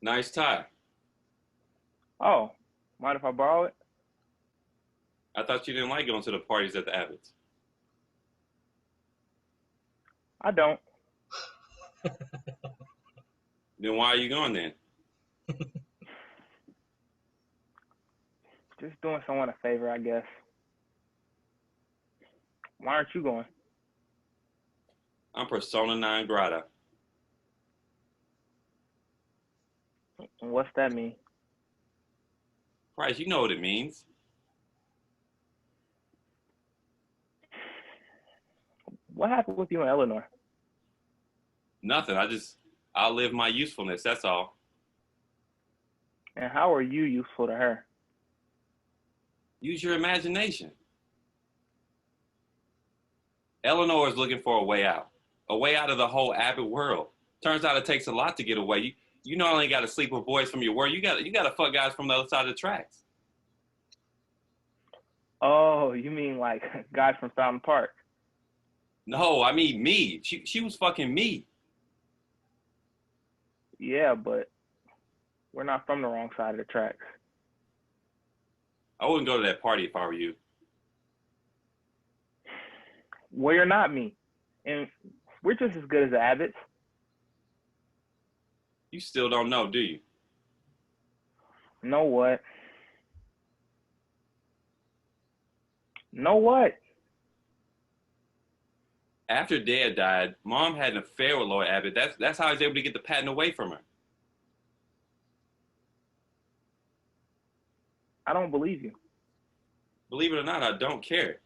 Nice tie. Oh, mind if I borrow it? I thought you didn't like going to the parties at the Abbots. I don't. Then why are you going then? Just doing someone a favor, I guess. Why aren't you going? I'm persona non grata. And what's that mean? Price, you know what it means. What happened with you and Eleanor? Nothing. I'll live my usefulness. That's all. And how are you useful to her? Use your imagination. Eleanor is looking for a way out of the whole Abbott world. Turns out it takes a lot to get away. You not only got to sleep with boys from your world, you got to fuck guys from the other side of the tracks. Oh, you mean like guys from Fountain Park? No, I mean me. She was fucking me. Yeah, but we're not from the wrong side of the tracks. I wouldn't go to that party if I were you. Well, you're not me. And we're just as good as the Abbotts. You still don't know, do you? Know what? Know what? After Dad died, Mom had an affair with Lloyd Abbott. That's how I was able to get the patent away from her. I don't believe you. Believe it or not, I don't care.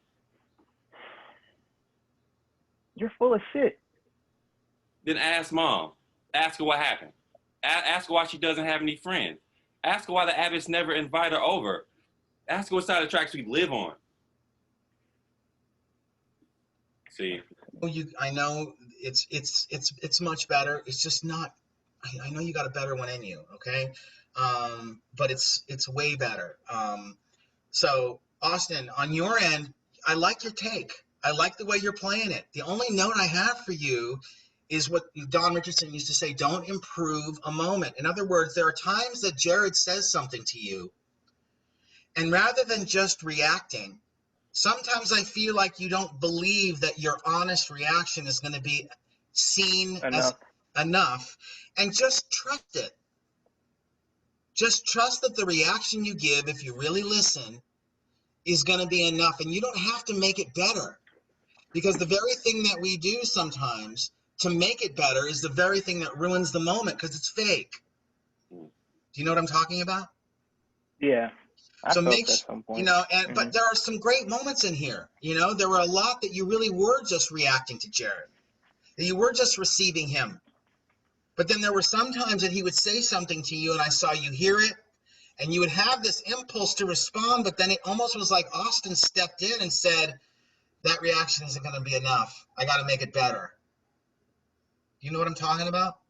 You're full of shit. Then ask Mom. Ask her what happened. Ask her why she doesn't have any friends. Ask her why the Abbotts never invite her over. Ask her what side of the tracks we live on. See, Well, I know it's much better. It's just not. I know you got a better one in you, okay? But it's way better. So Austin, on your end, I like your take. I like the way you're playing it. The only note I have for you is what Don Richardson used to say: don't improve a moment. In other words, there are times that Jared says something to you, and rather than just reacting, sometimes I feel like you don't believe that your honest reaction is going to be seen as enough, and just trust it. Just trust that the reaction you give, if you really listen, is going to be enough, and you don't have to make it better, because the very thing that we do sometimes to make it better is the very thing that ruins the moment, because it's fake. Do you know what I'm talking about? Yeah. I So felt at some point. but there are some great moments in here. There were a lot that you really were just reacting to Jared, that you were just receiving him. But then there were some times that he would say something to you and I saw you hear it, and you would have this impulse to respond, but then it almost was like Austin stepped in and said, that reaction isn't going to be enough. I got to make it better. You know what I'm talking about?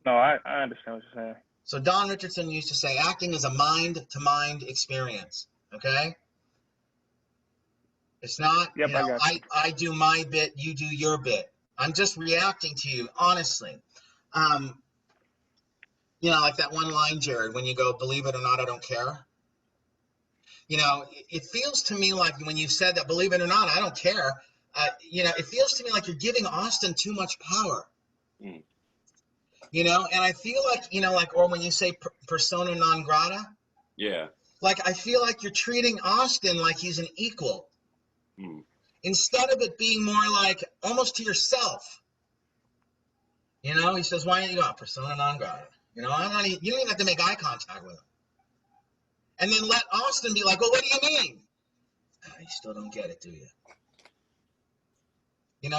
No, I understand what you're saying. So Don Richardson used to say, acting is a mind-to-mind experience, okay? It's not, Yep, I got you. I do my bit, you do your bit. I'm just reacting to you, honestly. Like that one line, Jared, when you go, believe it or not, I don't care. It feels to me like when you said that, believe it or not, I don't care. It feels to me like you're giving Austin too much power. Mm. And I feel like, or when you say persona non grata. Yeah. Like, I feel like you're treating Austin like he's an equal. Mm. Instead of it being more like almost to yourself. He says, why don't you go? Persona non grata. You don't even have to make eye contact with him. And then let Austin be like, well, what do you mean? You still don't get it, do you?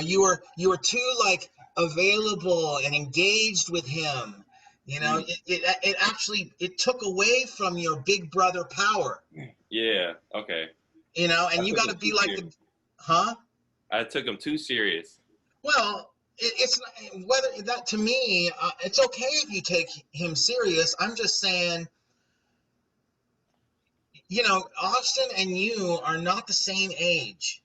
You were too like available and engaged with him. It actually took away from your big brother power. Yeah. Okay. And you got to be like huh? I took him too serious. Well, it's whether that to me, it's okay if you take him serious. I'm just saying, Austin and you are not the same age.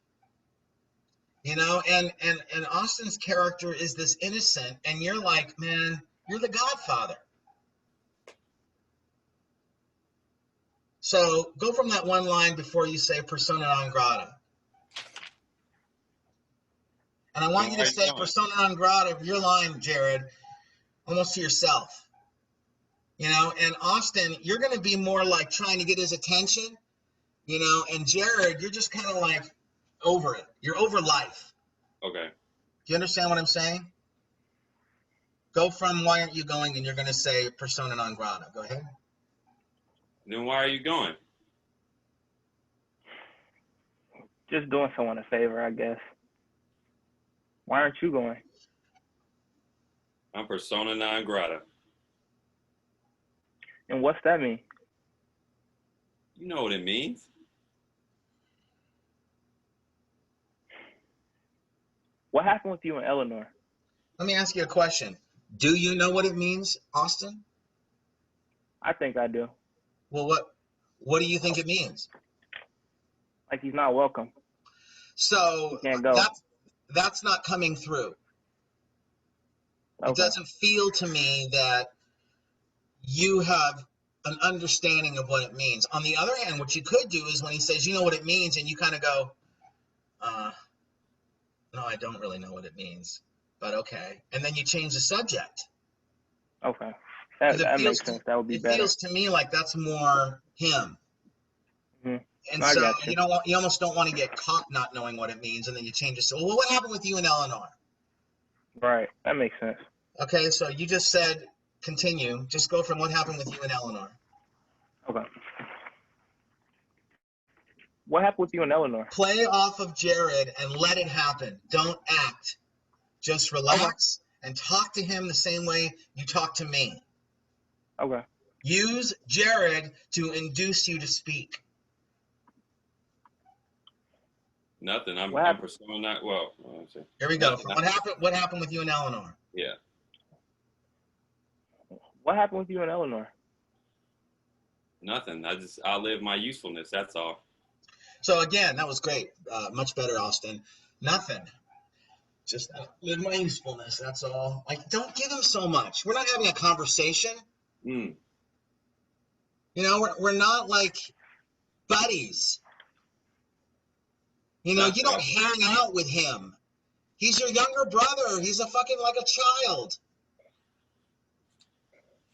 And Austin's character is this innocent, and you're like, man, you're the godfather. So go from that one line before you say persona non grata. And I want you to say persona non grata of your line, Jared, almost to yourself. You know, and Austin, you're going to be more like trying to get his attention, you know, and Jared, you're just kind of like over it. You're over life. Okay. Do you understand what I'm saying? Go from why aren't you going, and you're going to say persona non grata. Go ahead. Then why are you going? Just doing someone a favor, I guess. Why aren't you going? I'm persona non grata. And what's that mean? You know what it means. What happened with you and Eleanor? Let me ask you a question. Do you know what it means, Austin? I think I do. Well, what do you think it means? Like he's not welcome. So He can't go. that's not coming through. Okay. It doesn't feel to me that you have an understanding of what it means. On the other hand, what you could do is when he says, you know what it means, and you kind of go, no, I don't really know what it means, but okay. And then you change the subject. Okay. That makes sense. That would be better. It feels to me like that's more him. Mm-hmm. And I so got you. you almost don't want to get caught not knowing what it means, and then you change it. So, well, what happened with you and Eleanor? Right. That makes sense. Okay, so you just said continue. Just go from what happened with you and Eleanor. Okay. What happened with you and Eleanor? Play off of Jared and let it happen. Don't act. Just relax and talk to him the same way you talk to me. Okay. Use Jared to induce you to speak. Nothing. I'm persona non. Well, let's see. Here we go. What happened with you and Eleanor? Yeah. What happened with you and Eleanor? Nothing. I just outlive my usefulness. That's all. So again, that was great. Much better, Austin. Nothing. Just outlive my usefulness. That's all. Like, don't give him so much. We're not having a conversation. Mm. You know, we're not like buddies. You know, you don't hang out with him. He's your younger brother. He's a fucking like a child.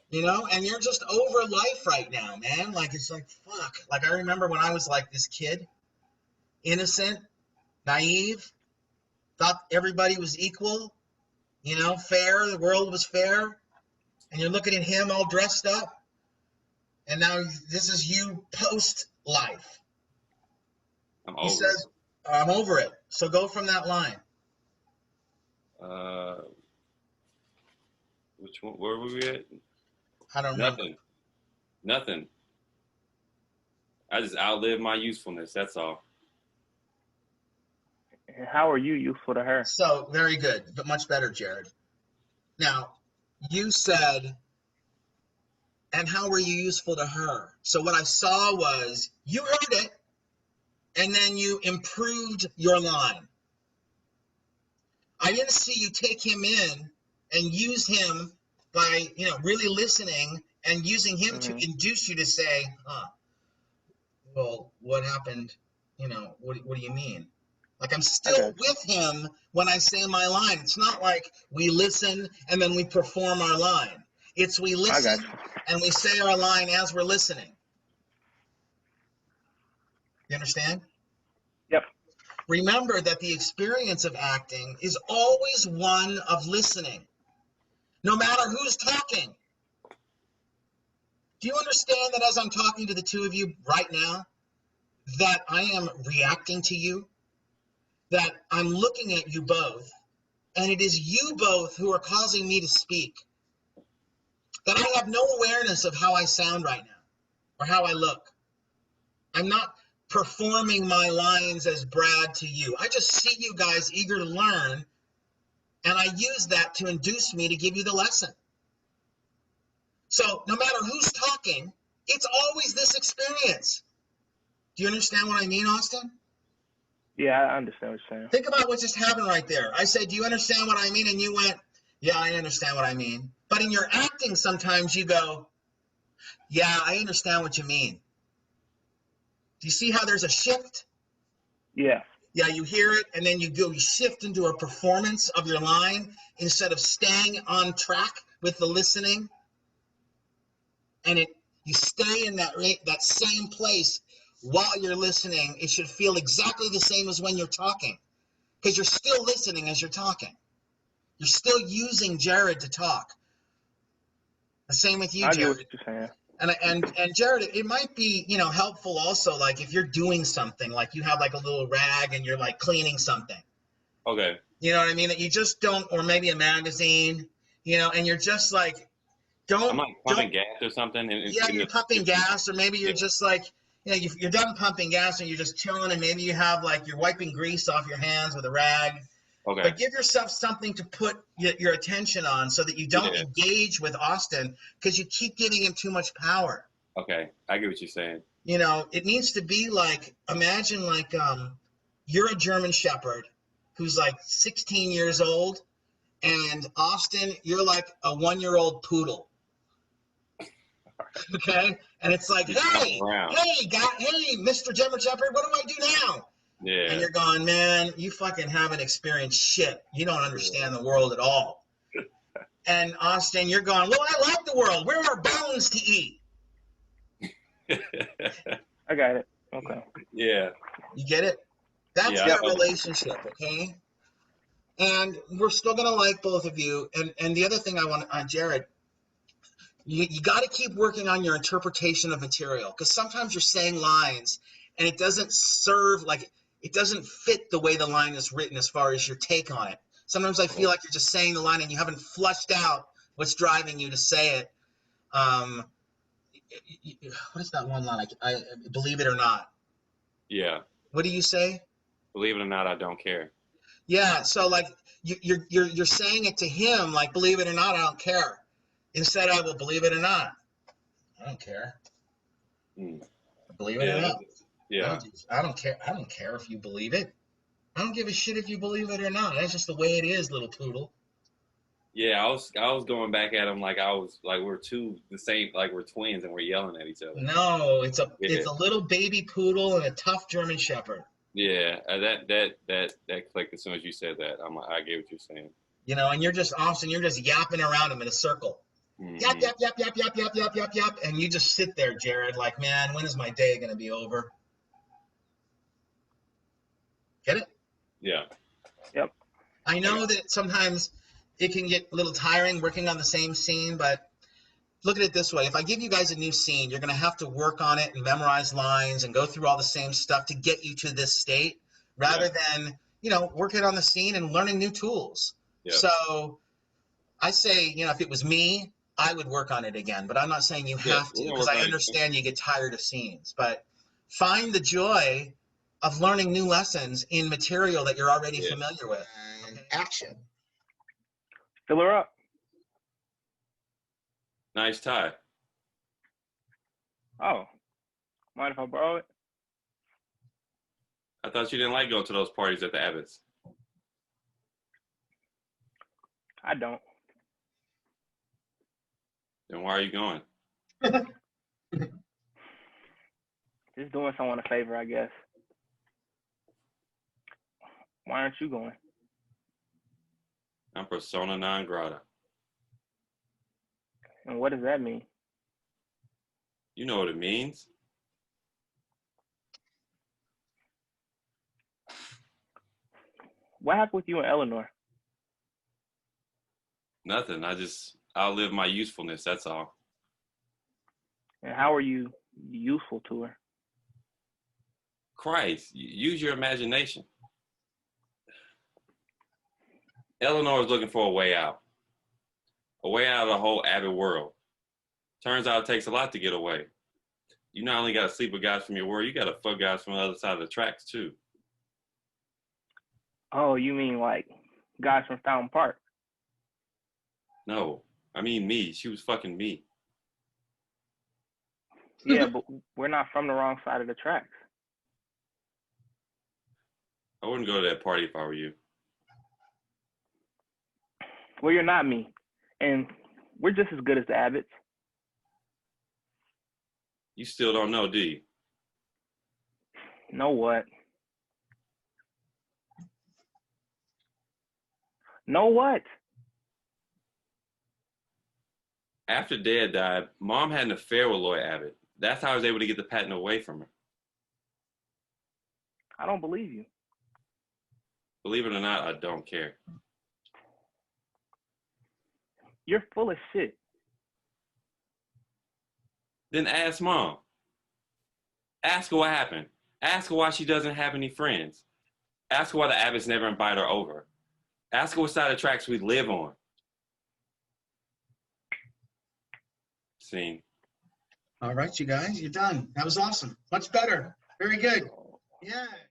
You know, and you're just over life right now, man. Like, it's like, fuck. Like, I remember when I was like this kid, innocent, naive, thought everybody was equal, you know, fair, the world was fair. And you're looking at him all dressed up. And now this is you post-life. He says, I'm over it. So go from that line. Which one? Where were we at? I don't know. Nothing. I just outlive my usefulness. That's all. And how are you useful to her? So, very good, but much better, Jared. Now, you said, and how were you useful to her? So what I saw was you heard it, and then you improved your line. I didn't see you take him in and use him by, you know, really listening and using him to induce you to say, well, what happened? You know, what do you mean? Like, I'm still with him when I say my line. It's not like we listen and then we perform our line. It's we listen and we say our line as we're listening. You understand? Yep. Remember that the experience of acting is always one of listening, no matter who's talking. Do you understand that as I'm talking to the two of you right now, that I am reacting to you, that I'm looking at you both, and it is you both who are causing me to speak, that I have no awareness of how I sound right now or how I look. I'm not performing my lines as Brad to you. I just see you guys eager to learn, and I use that to induce me to give you the lesson. So no matter who's talking, it's always this experience. Do you understand what I mean, Austin? Yeah, I understand what you're saying. Think about what just happened right there. I said, do you understand what I mean? And you went, yeah, I understand what I mean. But in your acting, sometimes you go, yeah, I understand what you mean. Do you see how there's a shift? Yeah. Yeah, you hear it, and then you shift into a performance of your line instead of staying on track with the listening. And you stay in that same place while you're listening. It should feel exactly the same as when you're talking, because you're still listening as you're talking. You're still using Jared to talk. The same with you, I get Jared. what you're saying. And Jared, it might be, helpful also, like if you're doing something, like you have like a little rag and you're like cleaning something. Okay. You know what I mean? That you just don't, or maybe a magazine, and you're just like, I'm like pumping gas or something. Yeah, you're pumping gas, or maybe you're just like, you're done pumping gas and you're just chilling, and maybe you have like, you're wiping grease off your hands with a rag. Okay. But give yourself something to put your attention on so that you don't engage with Austin, because you keep giving him too much power. Okay, I get what you're saying. It needs to be like, imagine like you're a German Shepherd who's like 16 years old, and Austin, you're like a 1-year-old poodle. Okay, and it's like, hey, Mr. German Shepherd, what do I do now? Yeah. And you're going, man, you fucking haven't experienced shit. You don't understand the world at all. And Austin, you're going, well, I like the world. Where are bones to eat? I got it. Okay. Yeah. You get it? That's their relationship, okay? And we're still going to like both of you. And the other thing I want, Jared, you got to keep working on your interpretation of material, because sometimes you're saying lines and it doesn't serve, like, it doesn't fit the way the line is written as far as your take on it. Sometimes I feel like you're just saying the line and you haven't flushed out what's driving you to say it. What is that one line? I believe it or not. Yeah. What do you say? Believe it or not, I don't care. Yeah. So like you're saying it to him, like, believe it or not, I don't care. Instead, I will believe it or not. I don't care. Believe it or not. Yeah. I don't care. I don't care if you believe it. I don't give a shit if you believe it or not. That's just the way it is, little poodle. Yeah, I was going back at him like we're the same, like we're twins and we're yelling at each other. No, it's a little baby poodle and a tough German Shepherd. Yeah, that clicked as soon as you said that. I get what you're saying. And you're just Austin, you're just yapping around him in a circle. Yap, yap, yap, yap, yap, yap, yap, yap, yap. And you just sit there, Jared, like, man, when is my day going to be over? Get it? Yeah. Yep. I know that sometimes it can get a little tiring working on the same scene, but look at it this way. If I give you guys a new scene, you're going to have to work on it and memorize lines and go through all the same stuff to get you to this state, rather than, working on the scene and learning new tools. Yep. So I say, if it was me, I would work on it again, but I'm not saying you have to, because I understand you get tired of scenes. But find the joy of learning new lessons in material that you're already familiar with. And action. Fill her up. Nice tie. Oh, mind if I borrow it? I thought you didn't like going to those parties at the Abbott's. I don't. Then why are you going? Just doing someone a favor, I guess. Why aren't you going? I'm persona non grata. And what does that mean? You know what it means. What happened with you and Eleanor? Nothing. I'll live my usefulness. That's all. And how are you useful to her? Christ, use your imagination. Eleanor is looking for a way out of the whole Abbott world. Turns out it takes a lot to get away. You not only got to sleep with guys from your world, you got to fuck guys from the other side of the tracks too. Oh, you mean like guys from Fountain Park? No, I mean me. She was fucking me. Yeah, but we're not from the wrong side of the tracks. I wouldn't go to that party if I were you. Well, you're not me. And we're just as good as the Abbotts. You still don't know, do you? Know what? Know what? After Dad died, Mom had an affair with Lloyd Abbott. That's how I was able to get the patent away from her. I don't believe you. Believe it or not, I don't care. You're full of shit. Then ask Mom. Ask her what happened. Ask her why she doesn't have any friends. Ask her why the Abbotts never invite her over. Ask her what side of the tracks we live on. Scene. All right, you guys, you're done. That was awesome. Much better. Very good. Yeah.